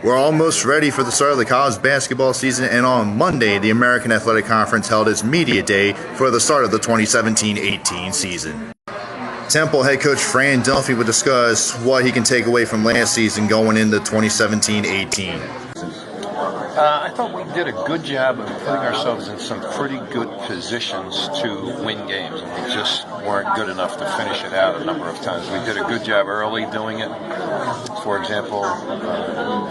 We're almost ready for the start of the college basketball season, and on Monday, the American Athletic Conference held its media day for the start of the 2017-18 season. Temple head coach Fran Dunphy would discuss what he can take away from last season going into 2017-18. I thought we did a good job of putting ourselves in some pretty good positions to win games, and we just weren't good enough to finish it out a number of times. We did a good job early doing it. For example,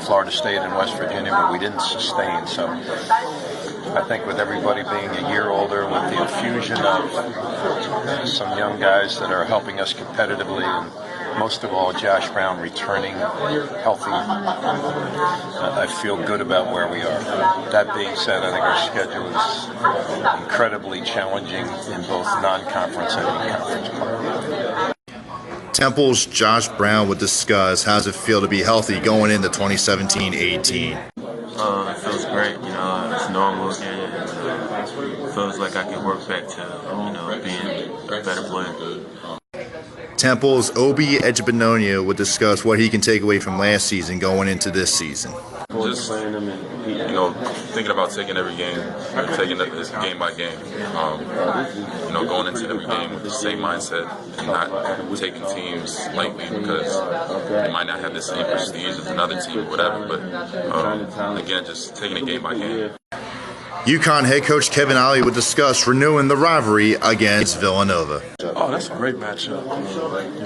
Florida State and West Virginia, but we didn't sustain. So I think with everybody being a year older, with the infusion of some young guys that are helping us competitively, and most of all, Josh Brown returning healthy, I feel good about where we are. That being said, I think our schedule is incredibly challenging in both non-conference and in-conference play. Temple's Josh Brown would discuss how does it feel to be healthy going into 2017-18. It feels great, it's normal again. It feels like I can work back to, being a better player. Temple's Obi Ejibanonia would discuss what he can take away from last season going into this season. Just, thinking about taking every game, taking it game by game. Going into every game with the same mindset and not taking teams lightly because they might not have the same prestige as another team or whatever. But again, just taking it game by game. UConn head coach Kevin Ollie would discuss renewing the rivalry against Villanova. Oh, that's a great matchup.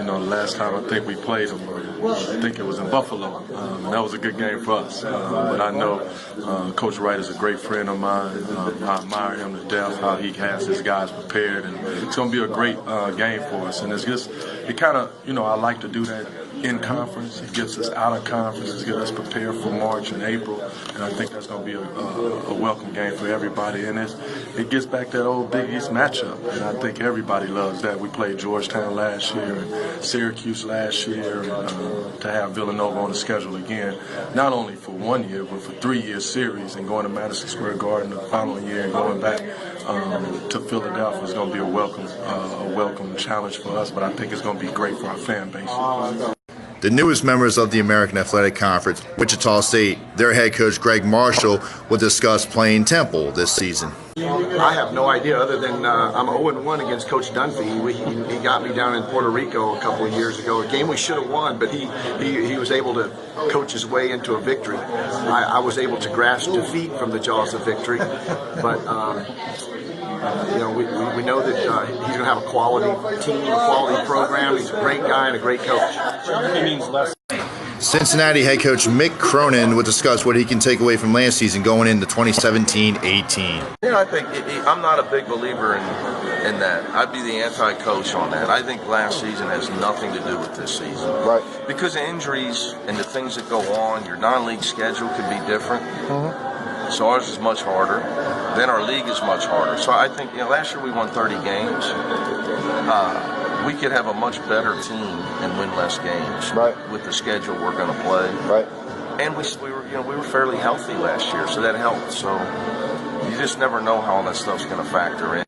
The last time I think we played them, I think it was in Buffalo, and that was a good game for us. But I know Coach Wright is a great friend of mine. I admire him to death, how he has his guys prepared, and it's going to be a great game for us. And it's just, I like to do that in conference. It gets us out of conference. It gets us prepared for March and April, and I think that's going to be a welcome game for everybody. And it gets back to that old Big East matchup, and I think everybody loves that. We played Georgetown last year and Syracuse last year, and to have Villanova on the schedule again, not only for 1 year, but for 3-year series, and going to Madison Square Garden the following year and going back to Philadelphia is going to be a welcome challenge for us, but I think it's going to be great for our fan base. The newest members of the American Athletic Conference, Wichita State, their head coach Greg Marshall will discuss playing Temple this season. I have no idea other than I'm 0-1 against Coach Dunphy. He got me down in Puerto Rico a couple of years ago, a game we should have won, but he was able to coach his way into a victory. I was able to grasp defeat from the jaws of victory, but we know that he's going to have a quality team, a quality program. He's a great guy and a great coach. He means less. Cincinnati head coach Mick Cronin would discuss what he can take away from last season going into 2017-18. I think I'm not a big believer in that. I'd be the anti-coach on that. I think last season has nothing to do with this season. Right. Because of injuries and the things that go on, your non-league schedule could be different. Mm-hmm. So ours is much harder. Then our league is much harder. So I think last year we won 30 games. We could have a much better team and win less games with the schedule we're going to play. Right. And we were fairly healthy last year, so that helped. So you just never know how all that stuff's going to factor in.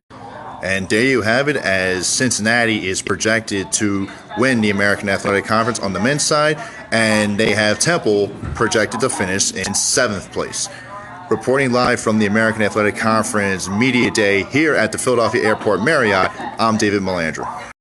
And there you have it, as Cincinnati is projected to win the American Athletic Conference on the men's side, and they have Temple projected to finish in 7th place. Reporting live from the American Athletic Conference Media Day here at the Philadelphia Airport Marriott, I'm David Melandra.